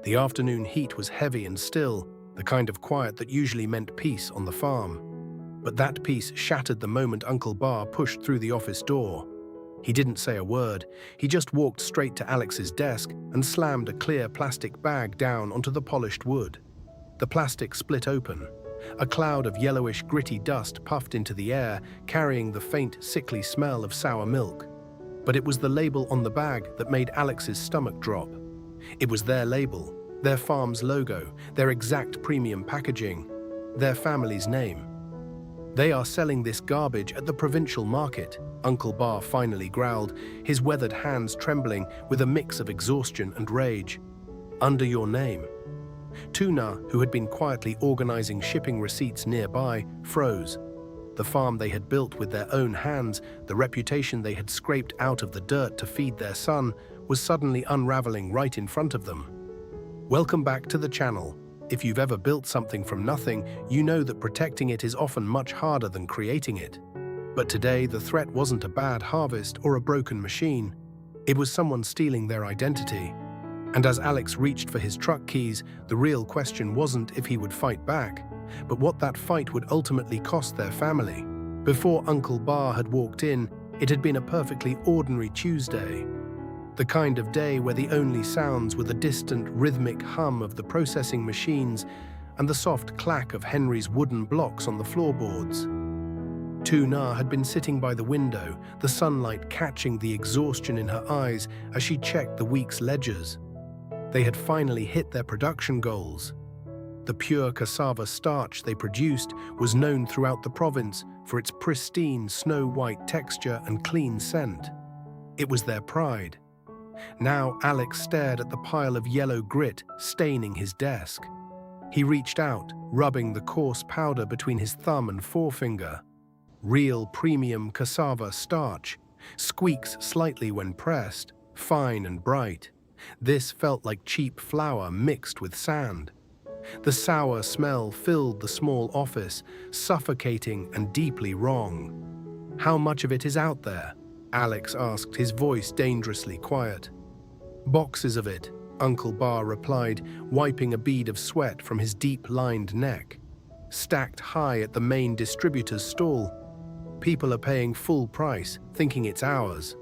The afternoon heat was heavy and still, the kind of quiet that usually meant peace on the farm. But that peace shattered the moment Uncle Bar pushed through the office door. He didn't say a word. He just walked straight to Alex's desk and slammed a clear plastic bag down onto the polished wood. The plastic split open. A cloud of yellowish, gritty dust puffed into the air, carrying the faint, sickly smell of sour milk. But it was the label on the bag that made Alex's stomach drop. It was their label, their farm's logo, their exact premium packaging, their family's name. "They are selling this garbage at the provincial market," Uncle Bar finally growled, his weathered hands trembling with a mix of exhaustion and rage. "Under your name." Tuna, who had been quietly organizing shipping receipts nearby, froze. The farm they had built with their own hands, the reputation they had scraped out of the dirt to feed their son, was suddenly unraveling right in front of them. Welcome back to the channel. If you've ever built something from nothing, you know that protecting it is often much harder than creating it. But today, the threat wasn't a bad harvest or a broken machine. It was someone stealing their identity. And as Alex reached for his truck keys, the real question wasn't if he would fight back, but what that fight would ultimately cost their family. Before Uncle Bar had walked in, it had been a perfectly ordinary Tuesday. The kind of day where the only sounds were the distant, rhythmic hum of the processing machines and the soft clack of Henry's wooden blocks on the floorboards. Tuna had been sitting by the window, the sunlight catching the exhaustion in her eyes as she checked the week's ledgers. They had finally hit their production goals. The pure cassava starch they produced was known throughout the province for its pristine, snow-white texture and clean scent. It was their pride. Now Alex stared at the pile of yellow grit staining his desk. He reached out, rubbing the coarse powder between his thumb and forefinger. Real premium cassava starch, squeaks slightly when pressed, fine and bright. This felt like cheap flour mixed with sand. The sour smell filled the small office, suffocating and deeply wrong. "How much of it is out there?" Alex asked, his voice dangerously quiet. "Boxes of it," Uncle Bar replied, wiping a bead of sweat from his deep-lined neck. "Stacked high at the main distributor's stall. People are paying full price, thinking it's ours."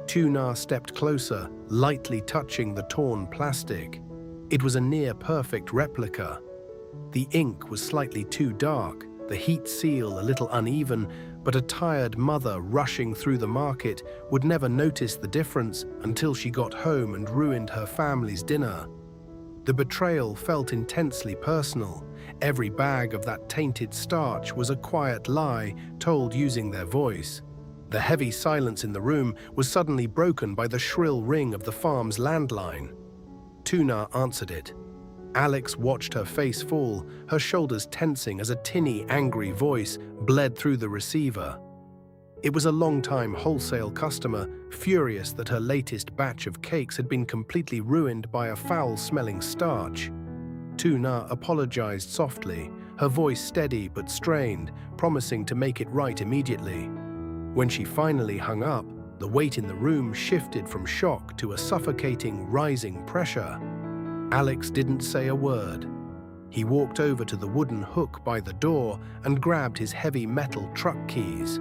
Tuna stepped closer, lightly touching the torn plastic. It was a near-perfect replica. The ink was slightly too dark, the heat seal a little uneven, but a tired mother rushing through the market would never notice the difference until she got home and ruined her family's dinner. The betrayal felt intensely personal. Every bag of that tainted starch was a quiet lie told using their voice. The heavy silence in the room was suddenly broken by the shrill ring of the farm's landline. Tuna answered it. Alex watched her face fall, her shoulders tensing as a tinny, angry voice bled through the receiver. It was a long-time wholesale customer, furious that her latest batch of cakes had been completely ruined by a foul-smelling starch. Tuna apologized softly, her voice steady but strained, promising to make it right immediately. When she finally hung up, the weight in the room shifted from shock to a suffocating, rising pressure. Alex didn't say a word. He walked over to the wooden hook by the door and grabbed his heavy metal truck keys.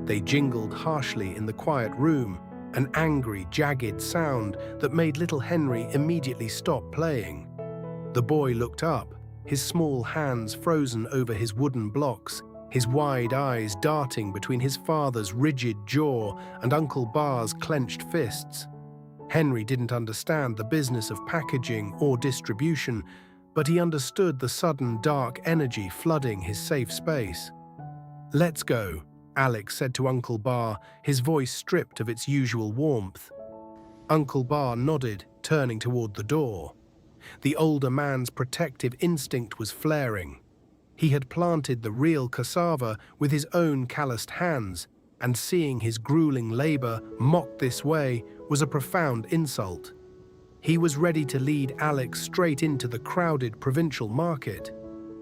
They jingled harshly in the quiet room, an angry, jagged sound that made little Henry immediately stop playing. The boy looked up, his small hands frozen over his wooden blocks, his wide eyes darting between his father's rigid jaw and Uncle Bar's clenched fists. Henry didn't understand the business of packaging or distribution, but he understood the sudden dark energy flooding his safe space. "Let's go," Alex said to Uncle Bar, his voice stripped of its usual warmth. Uncle Bar nodded, turning toward the door. The older man's protective instinct was flaring. He had planted the real cassava with his own calloused hands, and seeing his grueling labor mocked this way was a profound insult. He was ready to lead Alex straight into the crowded provincial market,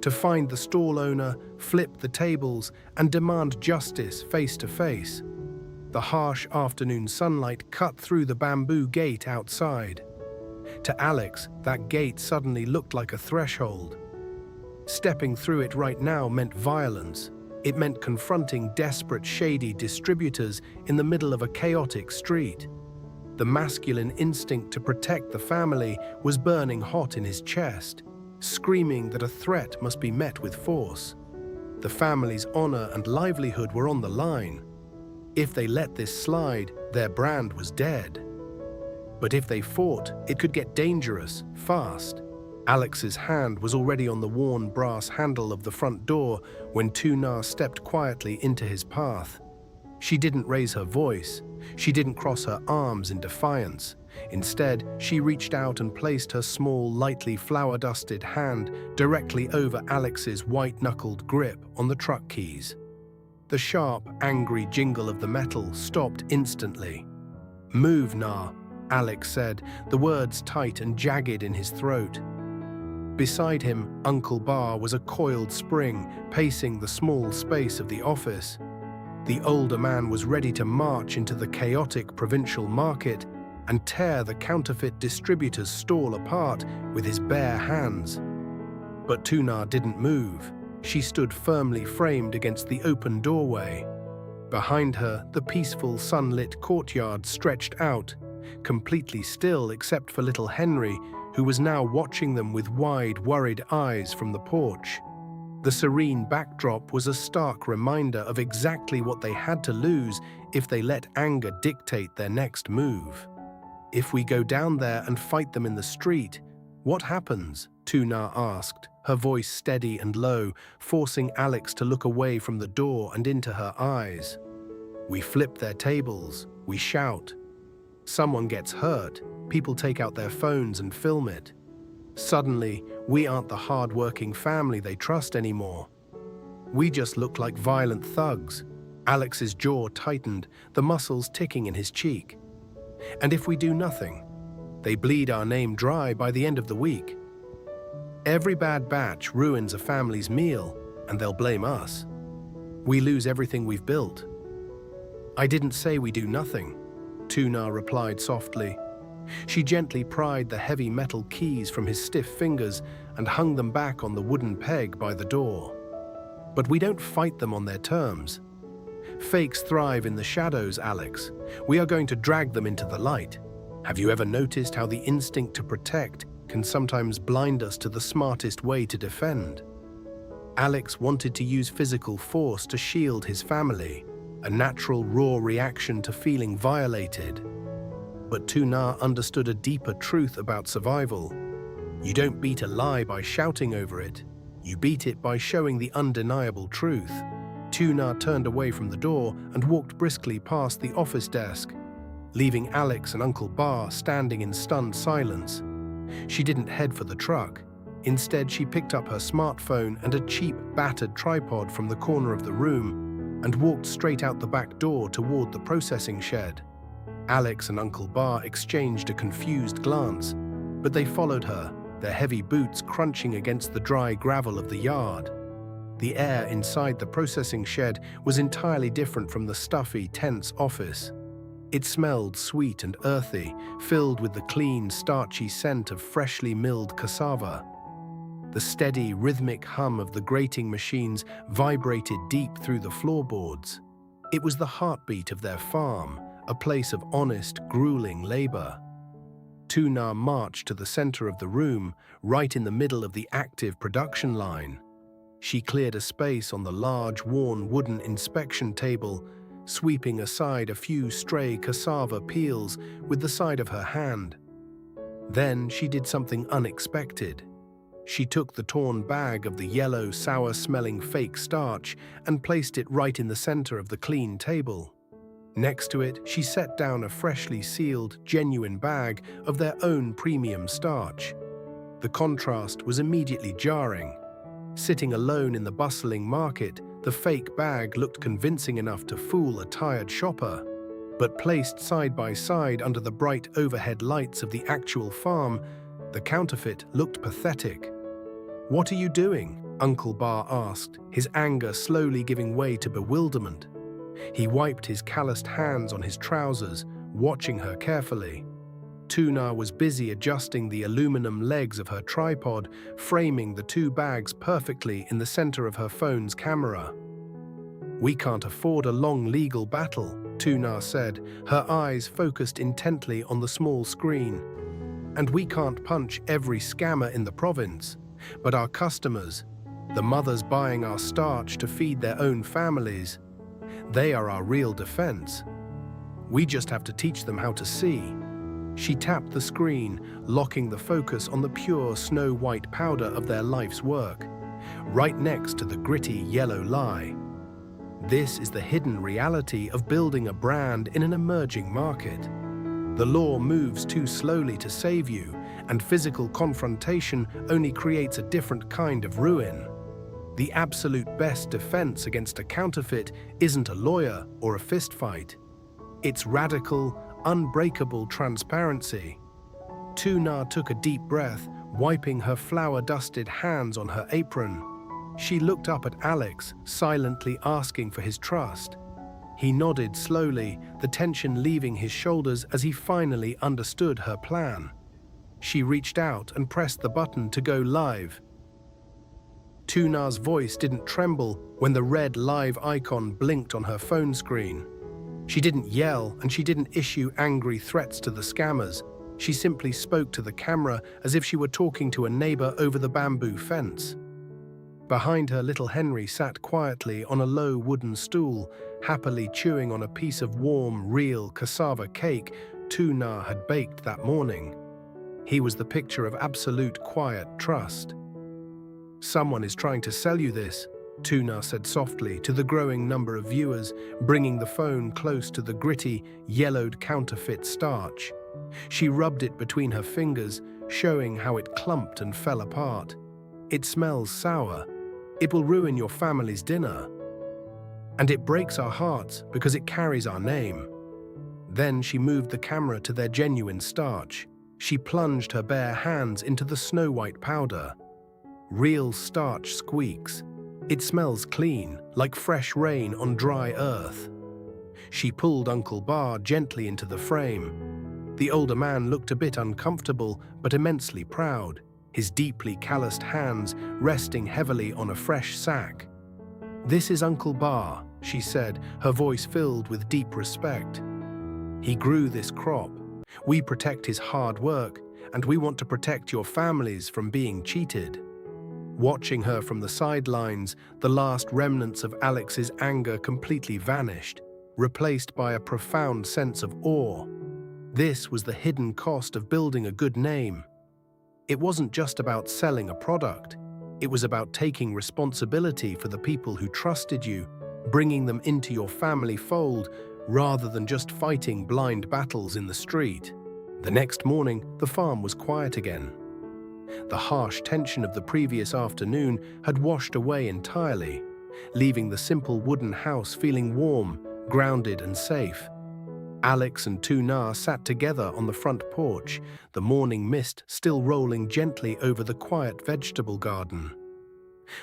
to find the stall owner, flip the tables, and demand justice face to face. The harsh afternoon sunlight cut through the bamboo gate outside. To Alex, that gate suddenly looked like a threshold. Stepping through it right now meant violence. It meant confronting desperate, shady distributors in the middle of a chaotic street. The masculine instinct to protect the family was burning hot in his chest, screaming that a threat must be met with force. The family's honor and livelihood were on the line. If they let this slide, their brand was dead. But if they fought, it could get dangerous, fast. Alex's hand was already on the worn brass handle of the front door when Tu Na stepped quietly into his path. She didn't raise her voice. She didn't cross her arms in defiance. Instead, she reached out and placed her small, lightly flour-dusted hand directly over Alex's white-knuckled grip on the truck keys. The sharp, angry jingle of the metal stopped instantly. "Move, Na," Alex said, the words tight and jagged in his throat. Beside him, Uncle Bar was a coiled spring, pacing the small space of the office. The older man was ready to march into the chaotic provincial market and tear the counterfeit distributor's stall apart with his bare hands. But Tu Na didn't move. She stood firmly framed against the open doorway. Behind her, the peaceful, sunlit courtyard stretched out, completely still except for little Henry, who was now watching them with wide, worried eyes from the porch. The serene backdrop was a stark reminder of exactly what they had to lose if they let anger dictate their next move. "If we go down there and fight them in the street, what happens?" Tu Na asked, her voice steady and low, forcing Alex to look away from the door and into her eyes. "We flip their tables, we shout. Someone gets hurt, people take out their phones and film it. Suddenly, we aren't the hard-working family they trust anymore. We just look like violent thugs." Alex's jaw tightened, the muscles ticking in his cheek. "And if we do nothing, they bleed our name dry by the end of the week. Every bad batch ruins a family's meal, and they'll blame us. We lose everything we've built." "I didn't say we do nothing," Tu Na replied softly. She gently pried the heavy metal keys from his stiff fingers and hung them back on the wooden peg by the door. "But we don't fight them on their terms. Fakes thrive in the shadows, Alex. We are going to drag them into the light. Have you ever noticed how the instinct to protect can sometimes blind us to the smartest way to defend?" Alex wanted to use physical force to shield his family, a natural, raw reaction to feeling violated. But Tu Na understood a deeper truth about survival. You don't beat a lie by shouting over it. You beat it by showing the undeniable truth. Tu Na turned away from the door and walked briskly past the office desk, leaving Alex and Uncle Bar standing in stunned silence. She didn't head for the truck. Instead, she picked up her smartphone and a cheap, battered tripod from the corner of the room and walked straight out the back door toward the processing shed. Alex and Uncle Bar exchanged a confused glance, but they followed her, their heavy boots crunching against the dry gravel of the yard. The air inside the processing shed was entirely different from the stuffy, tense office. It smelled sweet and earthy, filled with the clean, starchy scent of freshly milled cassava. The steady, rhythmic hum of the grating machines vibrated deep through the floorboards. It was the heartbeat of their farm, a place of honest, grueling labor. Tu Na marched to the center of the room, right in the middle of the active production line. She cleared a space on the large, worn wooden inspection table, sweeping aside a few stray cassava peels with the side of her hand. Then she did something unexpected. She took the torn bag of the yellow, sour-smelling fake starch and placed it right in the center of the clean table. Next to it, she set down a freshly sealed, genuine bag of their own premium starch. The contrast was immediately jarring. Sitting alone in the bustling market, the fake bag looked convincing enough to fool a tired shopper. But placed side by side under the bright overhead lights of the actual farm, the counterfeit looked pathetic. "What are you doing?" Uncle Bar asked, his anger slowly giving way to bewilderment. He wiped his calloused hands on his trousers, watching her carefully. Tu Na was busy adjusting the aluminum legs of her tripod, framing the two bags perfectly in the center of her phone's camera. "We can't afford a long legal battle," Tu Na said, her eyes focused intently on the small screen. "And we can't punch every scammer in the province. But our customers, the mothers buying our starch to feed their own families, they are our real defense. We just have to teach them how to see." She tapped the screen, locking the focus on the pure snow-white powder of their life's work, right next to the gritty yellow lie. This is the hidden reality of building a brand in an emerging market. The law moves too slowly to save you, and physical confrontation only creates a different kind of ruin. The absolute best defense against a counterfeit isn't a lawyer or a fistfight. It's radical, unbreakable transparency. Tu Na took a deep breath, wiping her flour-dusted hands on her apron. She looked up at Alex, silently asking for his trust. He nodded slowly, the tension leaving his shoulders as he finally understood her plan. She reached out and pressed the button to go live. Tu Na's voice didn't tremble when the red live icon blinked on her phone screen. She didn't yell and she didn't issue angry threats to the scammers. She simply spoke to the camera as if she were talking to a neighbor over the bamboo fence. Behind her, little Henry sat quietly on a low wooden stool, happily chewing on a piece of warm, real cassava cake Tu Na had baked that morning. He was the picture of absolute quiet trust. "Someone is trying to sell you this," Tu Na said softly to the growing number of viewers, bringing the phone close to the gritty, yellowed counterfeit starch. She rubbed it between her fingers, showing how it clumped and fell apart. "It smells sour. It will ruin your family's dinner. And it breaks our hearts because it carries our name." Then she moved the camera to their genuine starch. She plunged her bare hands into the snow-white powder. Real starch squeaks. It smells clean, like fresh rain on dry earth. She pulled Uncle Bar gently into the frame. The older man looked a bit uncomfortable, but immensely proud, his deeply calloused hands resting heavily on a fresh sack. "This is Uncle Bar," she said, her voice filled with deep respect. "He grew this crop. We protect his hard work, and we want to protect your families from being cheated." Watching her from the sidelines, the last remnants of Alex's anger completely vanished, replaced by a profound sense of awe. This was the hidden cost of building a good name. It wasn't just about selling a product. It was about taking responsibility for the people who trusted you, bringing them into your family fold, rather than just fighting blind battles in the street. The next morning, the farm was quiet again. The harsh tension of the previous afternoon had washed away entirely, leaving the simple wooden house feeling warm, grounded and safe. Alex and Tu Na sat together on the front porch, the morning mist still rolling gently over the quiet vegetable garden.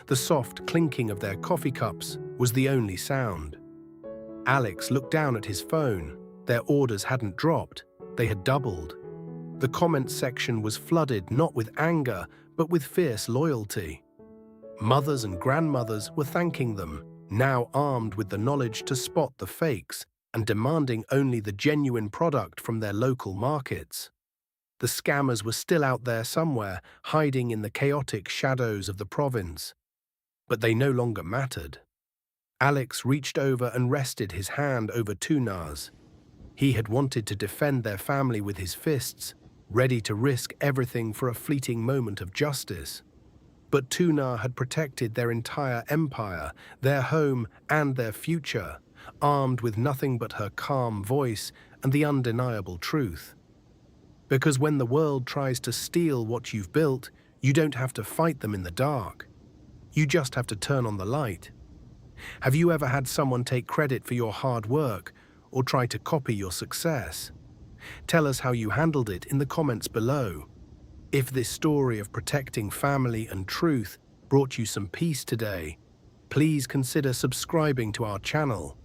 The soft clinking of their coffee cups was the only sound. Alex looked down at his phone. Their orders hadn't dropped, they had doubled. The comments section was flooded not with anger, but with fierce loyalty. Mothers and grandmothers were thanking them, now armed with the knowledge to spot the fakes and demanding only the genuine product from their local markets. The scammers were still out there somewhere, hiding in the chaotic shadows of the province. But they no longer mattered. Alex reached over and rested his hand over Tu Na's. He had wanted to defend their family with his fists, ready to risk everything for a fleeting moment of justice. But Tu Na had protected their entire empire, their home and their future, armed with nothing but her calm voice and the undeniable truth. Because when the world tries to steal what you've built, you don't have to fight them in the dark. You just have to turn on the light. Have you ever had someone take credit for your hard work or try to copy your success? Tell us how you handled it in the comments below. If this story of protecting family and truth brought you some peace today, please consider subscribing to our channel.